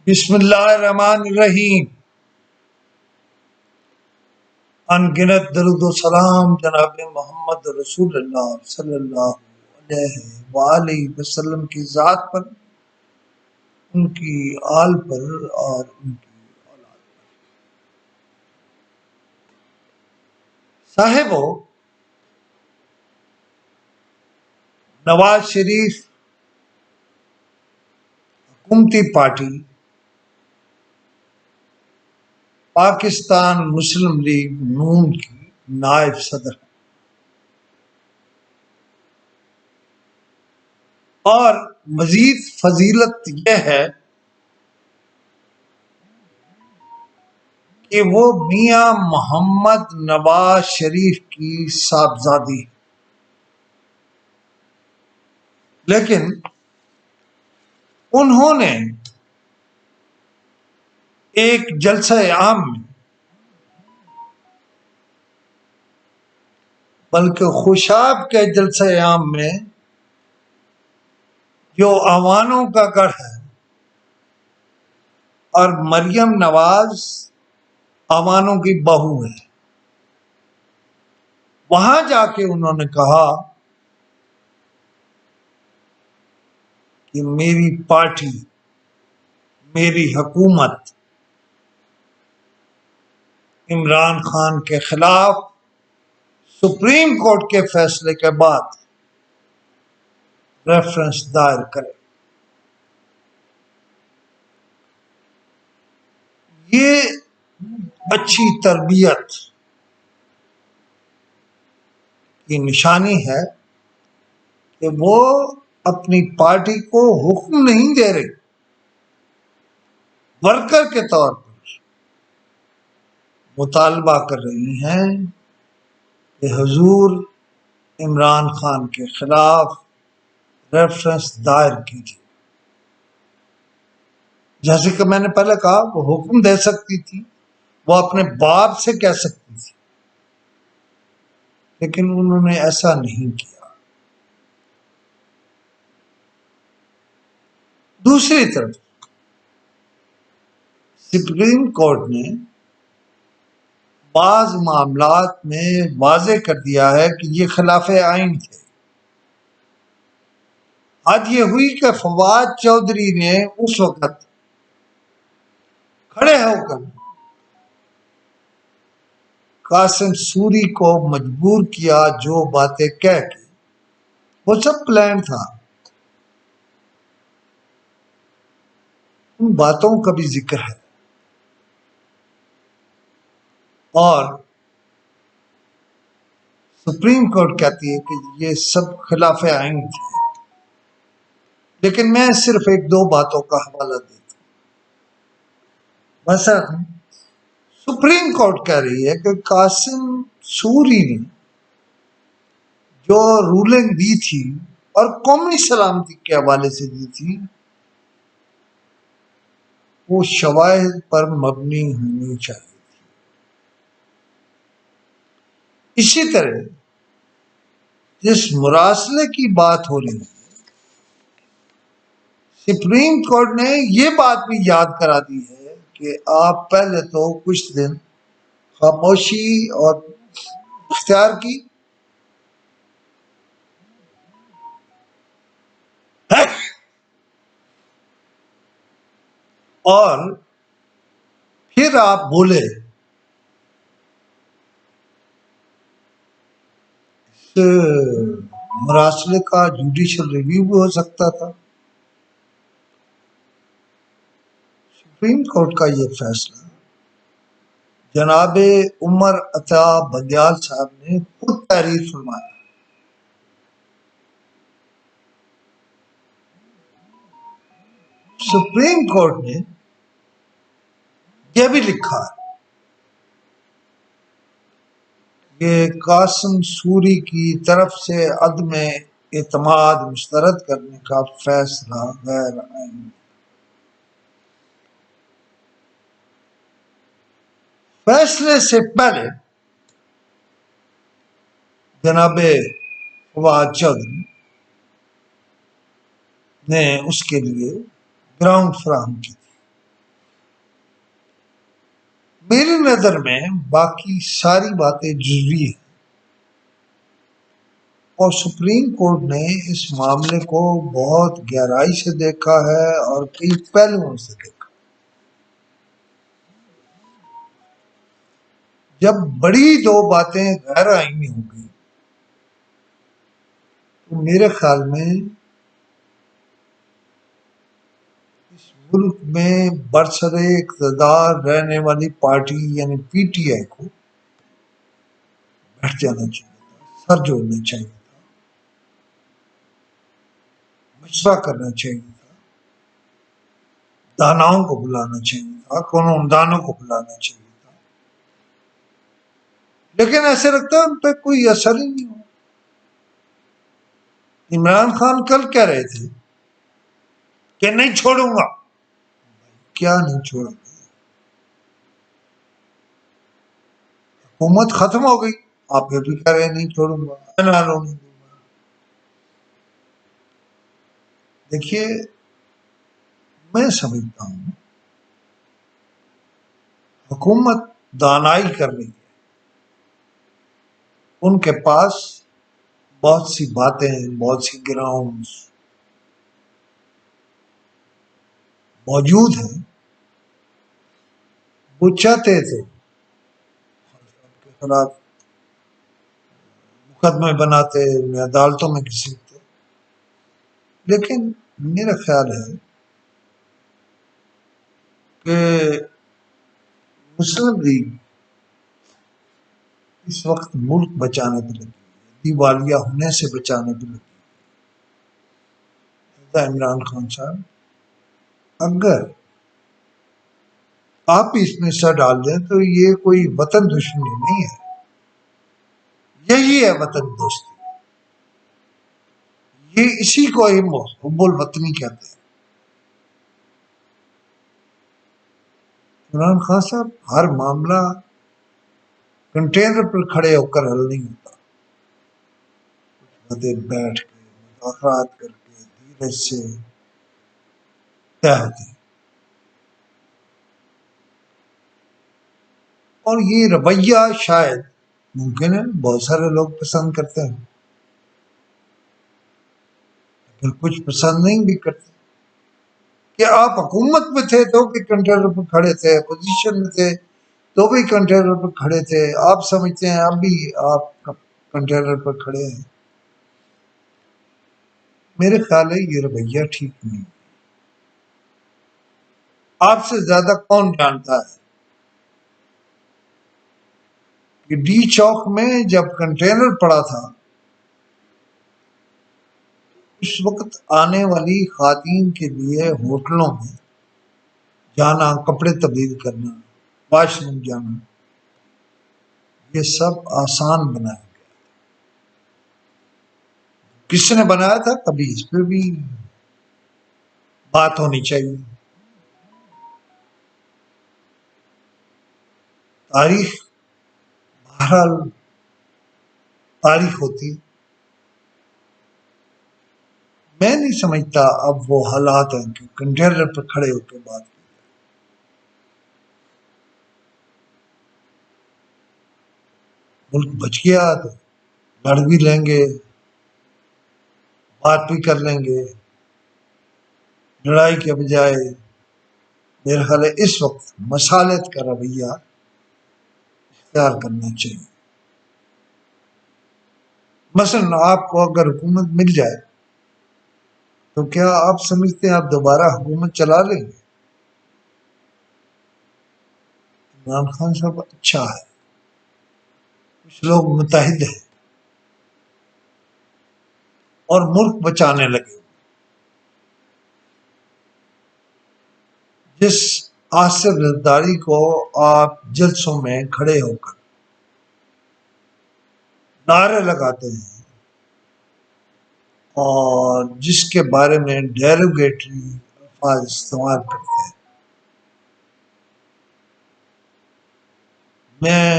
بسم اللہ الرحمن الرحیم۔ ان گنت درود و سلام جناب محمد رسول اللہ صلی اللہ علیہ وآلہ وسلم کی ذات پر، ان کی آل پر اور ان کی اولاد پر۔ صاحبو، نواز شریف حکومتی پارٹی پاکستان مسلم لیگ نون کی نائب صدر ہے، اور مزید فضیلت یہ ہے کہ وہ میاں محمد نواز شریف کی صاحبزادی ہے۔ لیکن انہوں نے ایک جلسہ عام میں، بلکہ خوشاب کے جلسہ عام میں، جو عوانوں کا گڑھ ہے اور مریم نواز عوانوں کی بہو ہے، وہاں جا کے انہوں نے کہا کہ میری پارٹی، میری حکومت عمران خان کے خلاف سپریم کورٹ کے فیصلے کے بعد ریفرنس دائر کرے۔ یہ اچھی تربیت کی نشانی ہے کہ وہ اپنی پارٹی کو حکم نہیں دے رہے، ورکر کے طور پر مطالبہ کر رہی ہیں کہ حضور عمران خان کے خلاف ریفرنس دائر کیجیے۔ جیسے کہ میں نے پہلے کہا، وہ حکم دے سکتی تھی، وہ اپنے باپ سے کہہ سکتی تھی، لیکن انہوں نے ایسا نہیں کیا۔ دوسری طرف سپریم کورٹ نے بعض معاملات میں واضح کر دیا ہے کہ یہ خلاف آئین تھے۔ حد یہ ہوئی کہ فواد چودھری نے اس وقت کھڑے ہو کر قاسم سوری کو مجبور کیا جو باتیں کہہ کے، وہ سب پلان تھا، ان باتوں کا بھی ذکر ہے، اور سپریم کورٹ کہتی ہے کہ یہ سب خلاف آئین تھے۔ لیکن میں صرف ایک دو باتوں کا حوالہ دیتا ہوں۔ مثلا سپریم کورٹ کہہ رہی ہے کہ قاسم سوری نے جو رولنگ دی تھی اور قومی سلامتی کے حوالے سے دی تھی، وہ شواہد پر مبنی ہونی چاہیے تھی۔ اسی طرح جس مراسلے کی بات ہو رہی ہے، سپریم کورٹ نے یہ بات بھی یاد کرا دی ہے کہ آپ پہلے تو کچھ دن خاموشی اور اختیار کی، اور پھر آپ بولے۔ اس مراسلے کا جوڈیشل ریویو بھی ہو سکتا تھا۔ سپریم کورٹ کا یہ فیصلہ جناب عمر عطا بندیال صاحب نے خود تحریر فرمایا۔ سپریم کورٹ نے یہ بھی لکھا ہے کہ قاسم سوری کی طرف سے عدم اعتماد مسترد کرنے کا فیصلہ غیر آئینی۔ فیصلے سے پہلے جناب فواد چودھری نے اس کے لیے گراؤنڈ فراہم کی تھی۔ میری نظر میں باقی ساری باتیں جزوی ہیں، اور سپریم کورٹ نے اس معاملے کو بہت گہرائی سے دیکھا ہے اور کئی پہلوؤں سے دیکھا۔ جب بڑی دو باتیں غیر آئینی ہو گئی تو میرے خیال میں اس ملک میں برسر اقتدار رہنے والی پارٹی یعنی پی ٹی آئی کو بیٹھ جانا چاہیے تھا، سر جوڑنا چاہیے تھا، مشورہ کرنا چاہیے تھا، داناؤں کو بلانا چاہیے تھا، قانون دانوں کو بلانا چاہیے تھا، لیکن ایسے لگتا ہے ان پہ کوئی اثر ہی نہیں ہوا۔ عمران خان کل کہہ رہے تھے کہ نہیں چھوڑوں گا، کیا نہیں چھوڑا؟ حکومت ختم ہو گئی، آپ پھر بھی کہہ رہے ہیں نہیں چھوڑوں گا، میں نہ لوں گا۔ دیکھیے، میں سمجھتا ہوں حکومت دانائی کر رہی ہے، ان کے پاس بہت سی باتیں، بہت سی گراؤنڈز موجود ہیں، وہ چاہتے تھے کے خلاف مقدمے بناتے، انہیں عدالتوں میں گھسیٹتے، لیکن میرا خیال ہے کہ مسلم لیگ اس وقت ملک بچانے پہ لگی ہے، دیوالیہ ہونے سے بچانے پہ لگی ہے۔ عمران خان صاحب، اگر آپ بھی اس میں سر ڈال دیں تو یہ کوئی وطن دشمنی نہیں ہے، یہی ہے وطن دوستی، یہ اسی کو حب الوطنی کہتے ہیں۔ عمران خان صاحب، ہر معاملہ کنٹینر پر کھڑے ہو کر حل نہیں ہوتا، بیٹھ کے مذاکرات کر کے دھیرج سے طے ہوتے ہیں، اور یہ رویہ شاید ممکن ہے بہت سارے لوگ پسند کرتے ہیں، لیکن کچھ پسند نہیں بھی کرتے۔ کہ آپ حکومت میں تھے تو بھی کنٹینر پر کھڑے تھے، اپوزیشن میں تھے تو بھی کنٹینر پر کھڑے تھے، آپ سمجھتے ہیں اب بھی آپ کنٹینر پر کھڑے ہیں؟ میرے خیال ہے یہ رویہ ٹھیک نہیں۔ آپ سے زیادہ کون جانتا ہے کہ ڈی چوک میں جب کنٹینر پڑا تھا اس وقت آنے والی خواتین کے لیے ہوٹلوں میں جانا، کپڑے تبدیل کرنا، واش روم جانا، یہ سب آسان بنایا گیا۔ کس نے بنایا تھا؟ کبھی اس پہ بھی بات ہونی چاہیے۔ تاریخ بہرحال تاریخ ہوتی، میں نہیں سمجھتا اب وہ حالات ہیں کہ کنٹینر پر کھڑے ہو کے بات کی۔ ملک بچ گیا تو لڑ بھی لیں گے، بات بھی کر لیں گے، لڑائی کے بجائے میرے خیال ہے اس وقت مصالحت کا رویہ اختیار کرنا چاہیے۔ مثلا آپ کو اگر حکومت مل جائے تو کیا آپ سمجھتے ہیں آپ دوبارہ حکومت چلا لیں گے؟ عمران خان صاحب اچھا ہے، کچھ لوگ متحد ہیں اور ملک بچانے لگے۔ جس آصف زرداری کو آپ جلسوں میں کھڑے ہو کر نعرے لگاتے ہیں اور جس کے بارے میں ڈیروگیٹری الفاظ استعمال کرتے ہیں، میں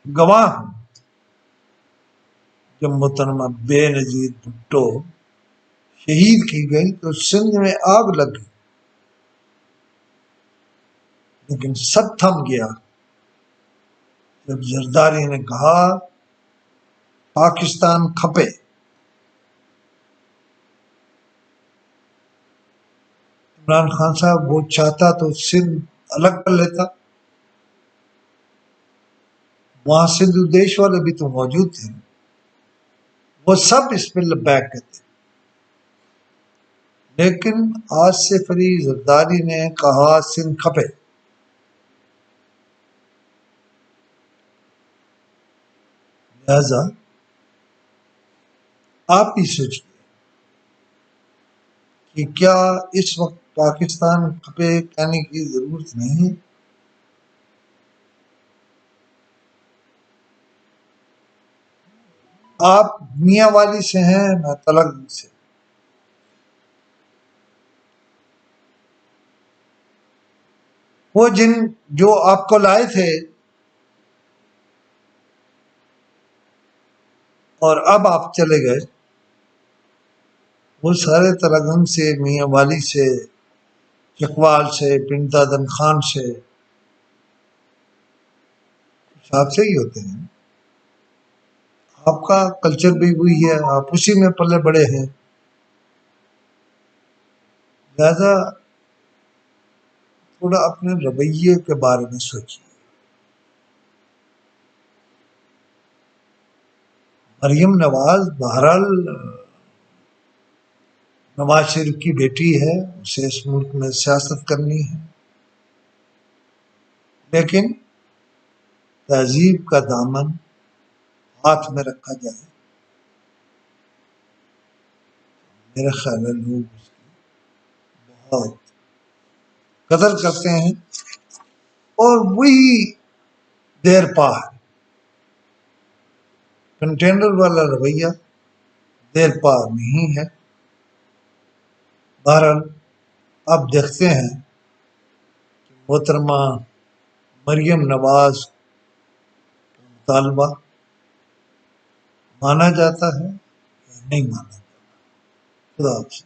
گواہ ہوں جب محترمہ بے نظیر بھٹو شہید کی گئی تو سندھ میں آگ لگ گئی، لیکن سب تھم گیا جب زرداری نے کہا پاکستان کھپے، عمران خان صاحب وہ چاہتا تو سندھ الگ کر لیتا، وہاں سندھ دیش والے بھی تو موجود تھے، وہ سب اس پہ لبیک کہتے، لیکن آصف علی زرداری نے کہا سندھ کھپے۔ لہذا آپ ہی سوچیے کہ کیا اس وقت پاکستان کھپے کہنے کی ضرورت نہیں ہے؟ آپ میاں والی سے ہیں، میں تلک سے، وہ جو آپ کو لائے تھے اور اب آپ چلے گئے، وہ سارے تلگنگ سے، میاں والی سے، چکوال سے، بن دادن خان سے، آپ سے ہی ہوتے ہیں۔ آپ کا کلچر بھی وہی ہے، آپ اسی میں پلے بڑے ہیں، لہذا تھوڑا اپنے رویے کے بارے میں سوچیے۔ مریم نواز بہرحال نواز شریف کی بیٹی ہے، اسے اس ملک میں سیاست کرنی ہے، لیکن تہذیب کا دامن ہاتھ میں رکھا جائے، میرا خیال ہے لوگ اس کی بہت قدر کرتے ہیں، اور وہی دیر پا ہے، کنٹینر والا رویہ دیر پا نہیں ہے۔ بہرحال اب دیکھتے ہیں کہ محترمہ مریم نواز کا مطالبہ مانا جاتا ہے یا نہیں مانا جاتا۔ خدا حافظ۔